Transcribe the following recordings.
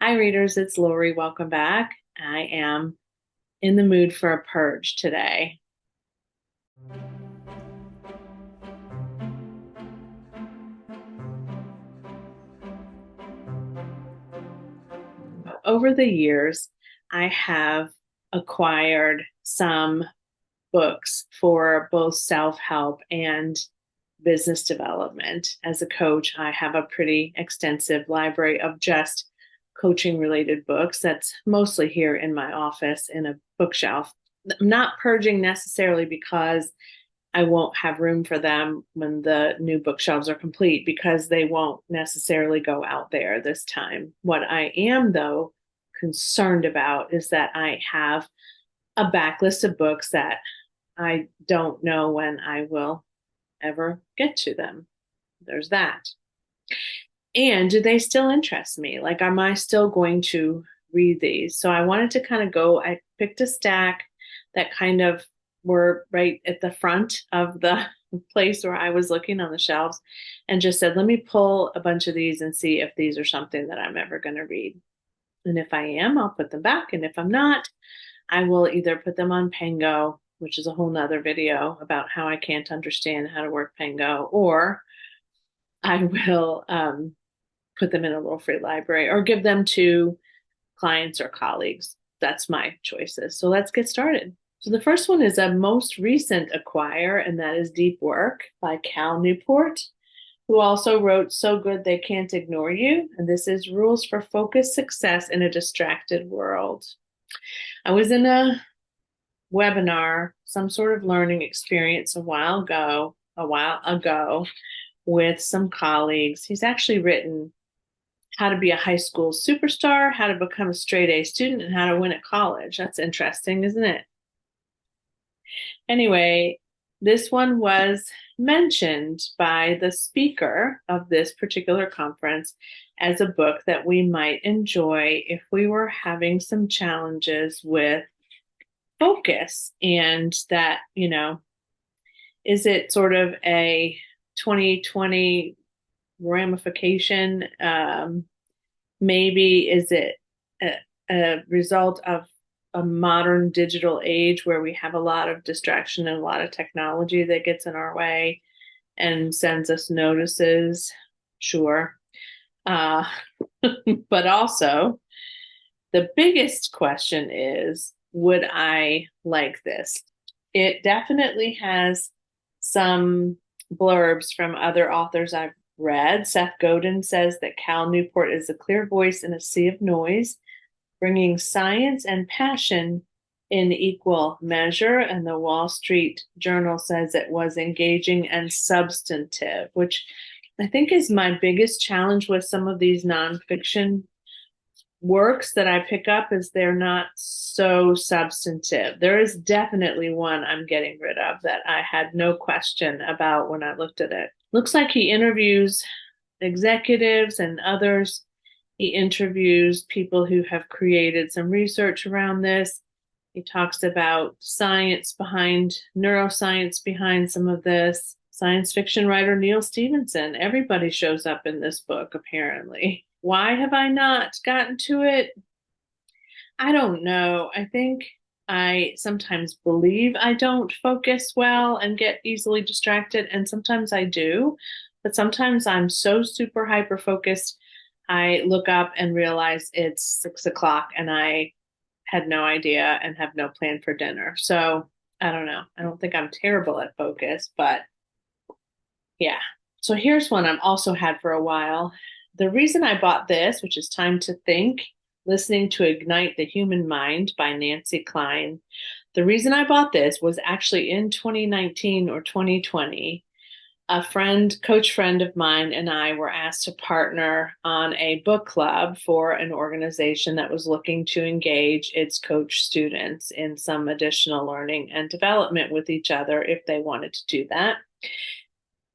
Hi, readers. It's Lori. Welcome back. I am in the mood for a purge today. Over the years, I have acquired some books for both self-help and business development. As a coach, I have a pretty extensive library of just coaching related books that's mostly here in my office in a bookshelf. I'm not purging necessarily because I won't have room for them when the new bookshelves are complete, because they won't necessarily go out there this time. What I am, though, concerned about is that I have a backlist of books that I don't know when I will ever get to them. There's that. And do they still interest me? Like, am I still going to read these? So I wanted to kind of I picked a stack that kind of were right at the front of the place where I was looking on the shelves, and just said, let me pull a bunch of these and see if these are something that I'm ever going to read. And if I am, I'll put them back. And if I'm not, I will either put them on Pango, which is a whole nother video about how I can't understand how to work Pango, or I will put them in a little free library or give them to clients or colleagues. That's my choices. So let's get started. So the first one is a most recent acquire, and that is Deep Work by Cal Newport, who also wrote So Good They Can't Ignore You. And this is Rules for Focused Success in a Distracted World. I was in a webinar, some sort of learning experience a while ago with some colleagues. He's actually written How to Be a High School Superstar, How to Become a Straight A Student, and How to Win at College. That's interesting, isn't it? Anyway, this one was mentioned by the speaker of this particular conference as a book that we might enjoy if we were having some challenges with focus. And that, is it sort of a 2020 ramification? Maybe is it a result of a modern digital age where we have a lot of distraction and a lot of technology that gets in our way and sends us notices? Sure. But also, the biggest question is, would I like this? It definitely has some blurbs from other authors I've read. Seth Godin says that Cal Newport is a clear voice in a sea of noise, bringing science and passion in equal measure. And the Wall Street Journal says it was engaging and substantive, which I think is my biggest challenge with some of these nonfiction works that I pick up, is they're not so substantive. There is definitely one I'm getting rid of that I had no question about when I looked at it. Looks like he interviews executives and others. He interviews people who have created some research around this. He talks about neuroscience behind some of this. Science fiction writer Neal Stephenson. Everybody shows up in this book, apparently. Why have I not gotten to it? I don't know. I think I sometimes believe I don't focus well and get easily distracted, and sometimes I do. But sometimes I'm so super hyper focused, I look up and realize it's 6 o'clock and I had no idea and have no plan for dinner. So I don't know. I don't think I'm terrible at focus, but yeah. So here's one I've also had for a while. The reason I bought this, which is Time to Think, Listening to Ignite the Human Mind by Nancy Klein. The reason I bought this was actually in 2019 or 2020. A coach friend of mine, and I were asked to partner on a book club for an organization that was looking to engage its coach students in some additional learning and development with each other if they wanted to do that.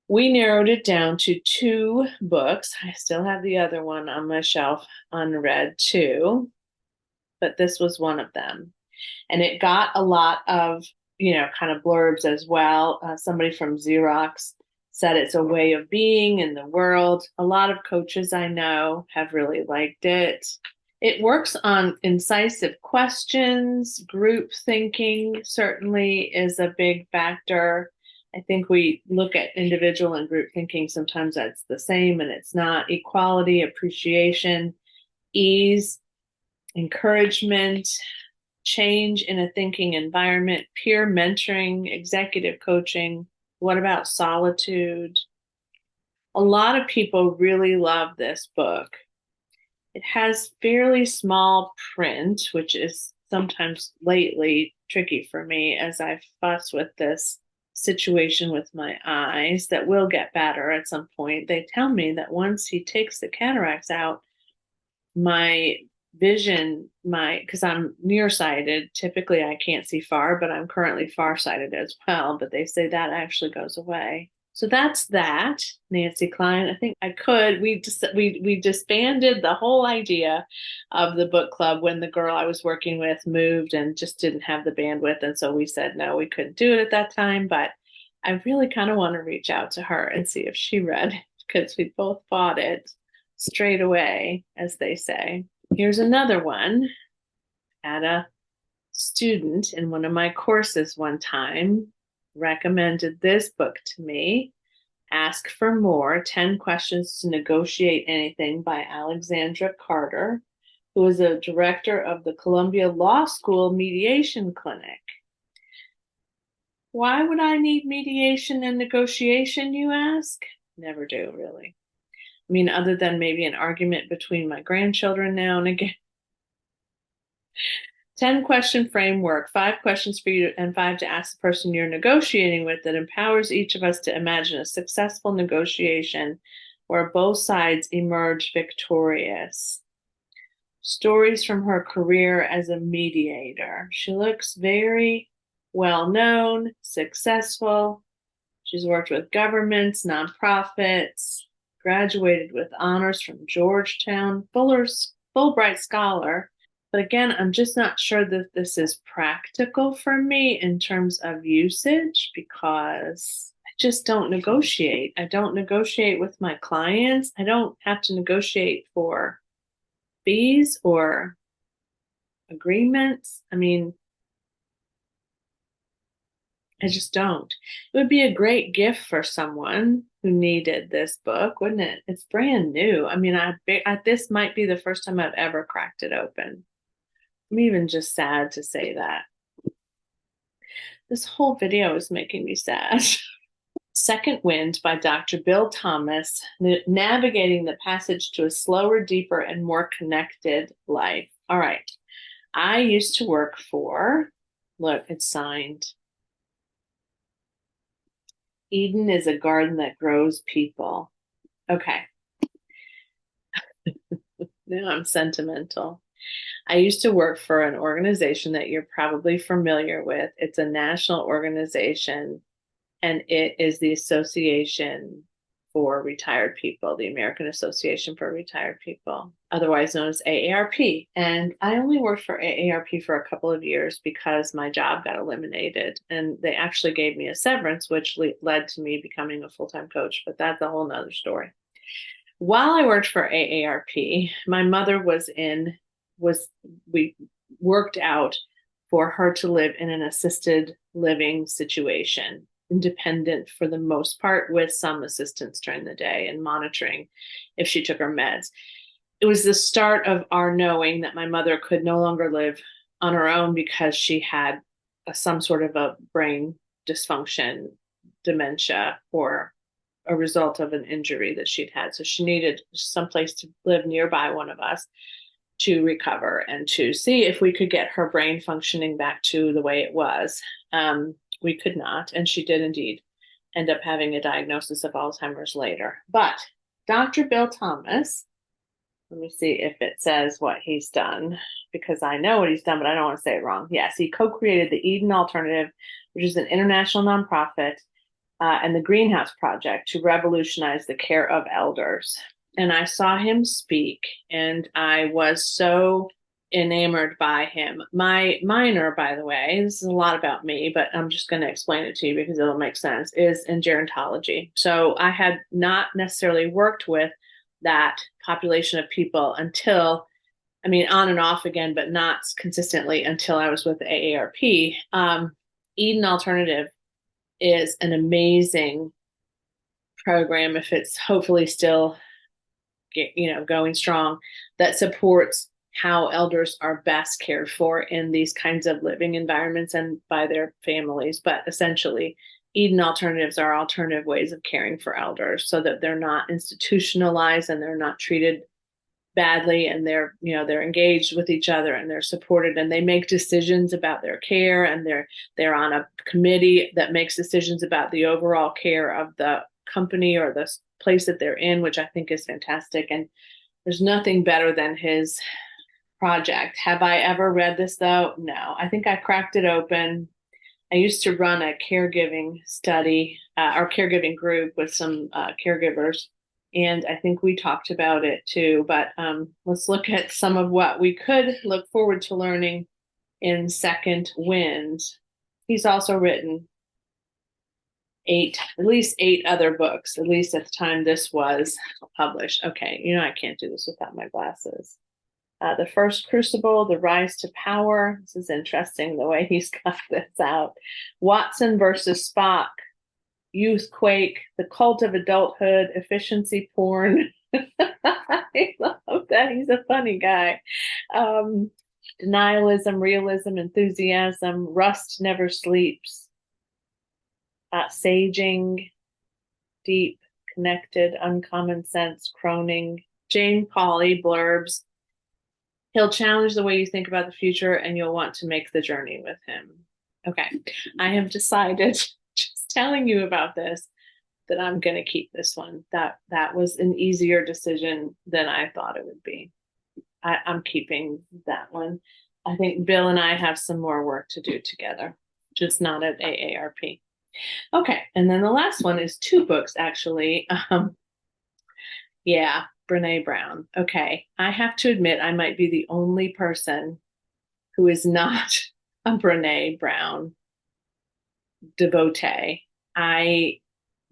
We narrowed it down to 2 books. I still have the other one on my shelf unread too, but this was one of them. And it got a lot of, kind of blurbs as well. Somebody from Xerox said it's a way of being in the world. A lot of coaches I know have really liked it. It works on incisive questions. Group thinking certainly is a big factor. I think we look at individual and group thinking. Sometimes that's the same and it's not. Equality, appreciation, ease, encouragement, change in a thinking environment, peer mentoring, executive coaching. What about solitude? A lot of people really love this book. It has fairly small print, which is sometimes lately tricky for me as I fuss with this situation with my eyes that will get better at some point. They tell me that once he takes the cataracts out, my vision, because I'm nearsighted, typically I can't see far, but I'm currently farsighted as well. But they say that actually goes away. So that's that, Nancy Klein. I think I could. We disbanded the whole idea of the book club when the girl I was working with moved and just didn't have the bandwidth, and so we said no, we couldn't do it at that time. But I really kind of want to reach out to her and see if she read it because we both bought it straight away, as they say. Here's another one. I had a student in one of my courses one time recommended this book to me, Ask for More, 10 Questions to Negotiate Anything by Alexandra Carter, who is a director of the Columbia Law School Mediation Clinic. Why would I need mediation and negotiation, you ask? Never do, really. I mean, other than maybe an argument between my grandchildren now and again. 10-question framework, 5 questions for you and 5 to ask the person you're negotiating with that empowers each of us to imagine a successful negotiation where both sides emerge victorious. Stories from her career as a mediator. She looks very well known, successful. She's worked with governments, nonprofits, graduated with honors from Georgetown, Fulbright scholar. But again, I'm just not sure that this is practical for me in terms of usage because I just don't negotiate. I don't negotiate with my clients. I don't have to negotiate for fees or agreements. I mean, I just don't. It would be a great gift for someone who needed this book, wouldn't it? It's brand new. I mean, this might be the first time I've ever cracked it open. I'm even just sad to say that. This whole video is making me sad. Second Wind by Dr. Bill Thomas, navigating the passage to a slower, deeper, and more connected life. All right. I used to work for, look, it's signed. Eden is a garden that grows people. Okay. Now I'm sentimental. I used to work for an organization that you're probably familiar with. It's a national organization, and it is the Association for Retired People, the American Association for Retired People, otherwise known as AARP. And I only worked for AARP for a couple of years because my job got eliminated, and they actually gave me a severance, which led to me becoming a full-time coach, but that's a whole nother story. While I worked for AARP, my mother we worked out for her to live in an assisted living situation, independent for the most part, with some assistance during the day and monitoring if she took her meds. It was the start of our knowing that my mother could no longer live on her own because she had some sort of a brain dysfunction, dementia, or a result of an injury that she'd had. So she needed someplace to live nearby one of us to recover and to see if we could get her brain functioning back to the way it was. We could not, and she did indeed end up having a diagnosis of Alzheimer's later. But Dr. Bill Thomas, let me see if it says what he's done, because I know what he's done, but I don't want to say it wrong. Yes, he co-created the Eden Alternative, which is an international nonprofit, and the Greenhouse Project to revolutionize the care of elders. And I saw him speak, and I was so enamored by him. My minor, by the way, this is a lot about me, but I'm just going to explain it to you because it'll make sense, is in gerontology. So I had not necessarily worked with that population of people until I mean, on and off again, but not consistently until I was with AARP. Eden Alternative is an amazing program, if it's hopefully still going strong, that supports how elders are best cared for in these kinds of living environments and by their families. But essentially, Eden Alternatives are alternative ways of caring for elders so that they're not institutionalized and they're not treated badly, and they're engaged with each other and they're supported and they make decisions about their care, and they're on a committee that makes decisions about the overall care of the company or the place that they're in, which I think is fantastic. And there's nothing better than his project. Have I ever read this though? No. I think I cracked it open. I used to run a caregiving study or caregiving group with some caregivers, and I think we talked about it too. But let's look at some of what we could look forward to learning in Second Wind. He's also written at least eight other books, at least at the time this was published. Okay, I can't do this without my glasses. The First Crucible, The Rise to Power. This is interesting, the way he's got this out. Watson versus Spock, Youthquake, The Cult of Adulthood, Efficiency Porn. I love that. He's a funny guy. Denialism, Realism, Enthusiasm, Rust Never Sleeps, Saging, Deep, Connected, Uncommon Sense, Croning. Jane Pauley blurbs. He'll challenge the way you think about the future and you'll want to make the journey with him. Okay, I have decided, just telling you about this, that I'm going to keep this one. That was an easier decision than I thought it would be. I'm keeping that one. I think Bill and I have some more work to do together, just not at AARP. Okay, and then the last one is two books, actually. Yeah, Renee Brown. Okay, I have to admit I might be the only person who is not a Renee Brown devotee. I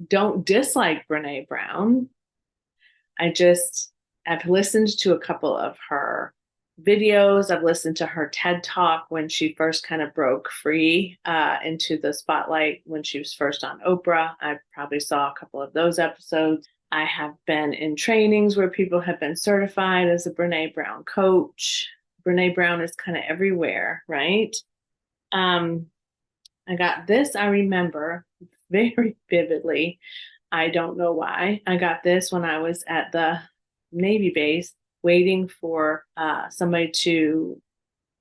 don't dislike Renee Brown. I've listened to a couple of her videos. I've listened to her TED Talk when she first kind of broke free into the spotlight when she was first on Oprah. I probably saw a couple of those episodes. I have been in trainings where people have been certified as a Brene Brown coach. Brene Brown is kind of everywhere, right? I got this, I remember very vividly. I don't know why. I got this when I was at the Navy base waiting for somebody to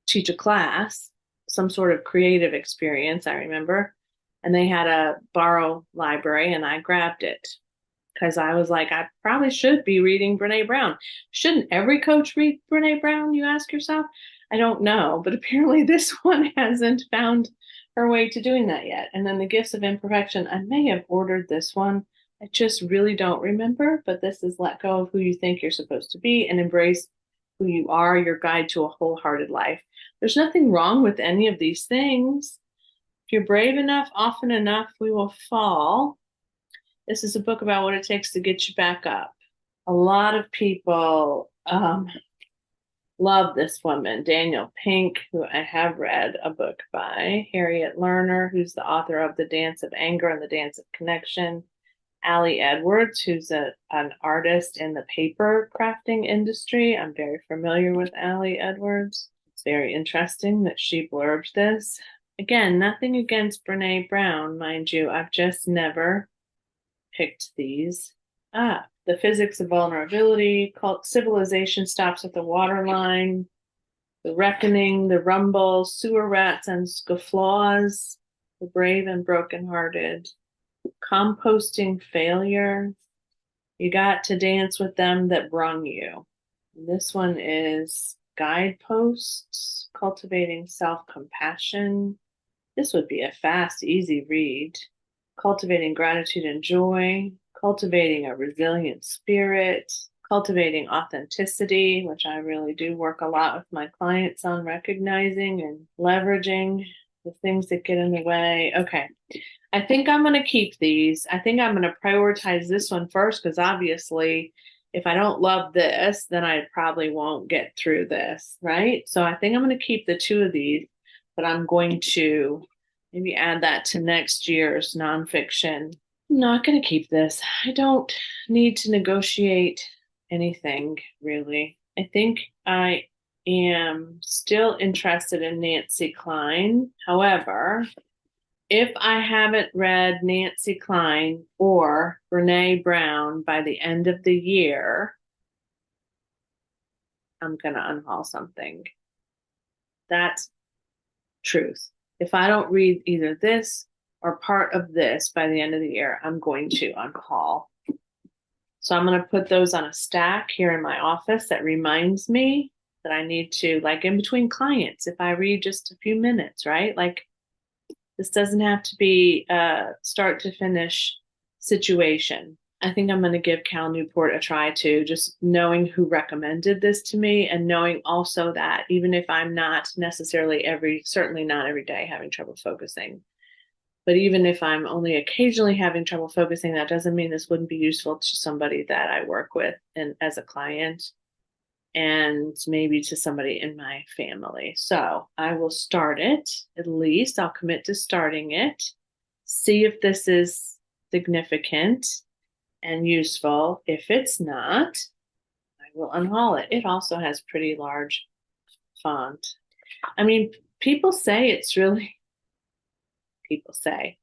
teach a class, some sort of creative experience, I remember. And they had a borrow library and I grabbed it because I was like, I probably should be reading Brene Brown. Shouldn't every coach read Brene Brown, you ask yourself? I don't know, but apparently this one hasn't found her way to doing that yet. And then The Gifts of Imperfection, I may have ordered this one. I just really don't remember, but this is Let Go of Who You Think You're Supposed to Be and Embrace Who You Are, Your Guide to a Wholehearted Life. There's nothing wrong with any of these things. If you're brave enough, often enough, we will fall. This is a book about what it takes to get you back up. A lot of people love this woman, Daniel Pink, who I have read a book by, Harriet Lerner, who's the author of The Dance of Anger and The Dance of Connection, Allie Edwards, who's an artist in the paper crafting industry. I'm very familiar with Allie Edwards. It's very interesting that she blurbs this. Again, nothing against Brene Brown, mind you. I've just never picked these up. The Physics of Vulnerability, Civilization Stops at the Waterline, The Reckoning, The Rumble, Sewer Rats and Scofflaws, The Brave and Brokenhearted, Composting Failure, You Got to Dance with Them That Brung You. And this one is Guideposts, Cultivating Self-Compassion. This would be a fast, easy read. Cultivating Gratitude and Joy, Cultivating a Resilient Spirit, Cultivating Authenticity, which I really do work a lot with my clients on, recognizing and leveraging the things that get in the way. Okay, I think I'm going to keep these. I think I'm going to prioritize this one first because obviously if I don't love this, then I probably won't get through this, right? So I think I'm going to keep the two of these, but I'm going to maybe add that to next year's nonfiction. I'm not going to keep this. I don't need to negotiate anything really. I think I am still interested in Nancy Klein. However, if I haven't read Nancy Klein or Renee Brown by the end of the year, I'm going to unhaul something. That's truth. If I don't read either this or part of this by the end of the year, I'm going to unhaul. So I'm going to put those on a stack here in my office that reminds me that I need to, like in between clients, if I read just a few minutes, right? Like this doesn't have to be a start to finish situation. I think I'm going to give Cal Newport a try too, just knowing who recommended this to me and knowing also that even if I'm not necessarily certainly not every day having trouble focusing, but even if I'm only occasionally having trouble focusing, that doesn't mean this wouldn't be useful to somebody that I work with and as a client and maybe to somebody in my family. So I will start it. At least I'll commit to starting it, see if this is significant and useful. If it's not, I will unhaul it. It also has pretty large font. I mean, people say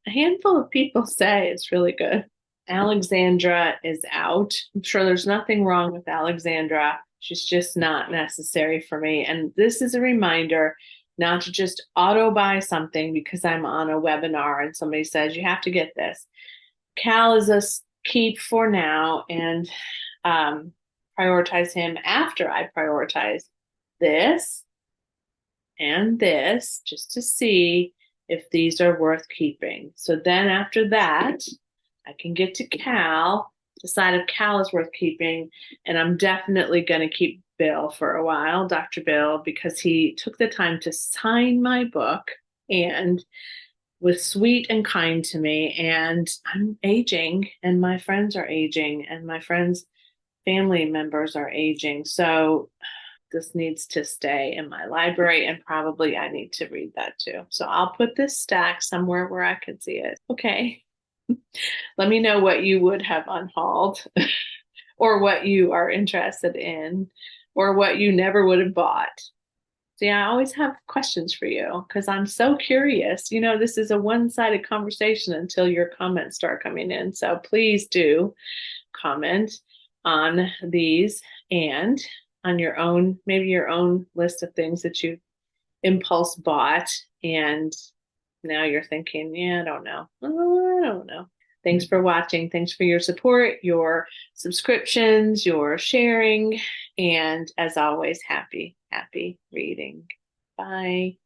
a handful of people say it's really good. Alexandra is out. I'm sure there's nothing wrong with Alexandra. She's just not necessary for me. And this is a reminder not to just auto buy something because I'm on a webinar and somebody says you have to get this. Cal is a keep for now and prioritize him after I prioritize this and this just to see if these are worth keeping. So then after that, I can get to Cal, decide if Cal is worth keeping, and I'm definitely going to keep Bill for a while, Dr. Bill, because he took the time to sign my book and was sweet and kind to me. And I'm aging, and my friends are aging, and my friends' family members are aging. So this needs to stay in my library, and probably I need to read that too. So I'll put this stack somewhere where I can see it. Okay. Let me know what you would have unhauled or what you are interested in or what you never would have bought. See, I always have questions for you because I'm so curious. You know, this is a one-sided conversation until your comments start coming in. So please do comment on these and on your own, maybe your own list of things that you impulse bought. And now you're thinking, yeah, I don't know. Oh, I don't know. Thanks for watching. Thanks for your support, your subscriptions, your sharing, and as always, happy reading. Bye.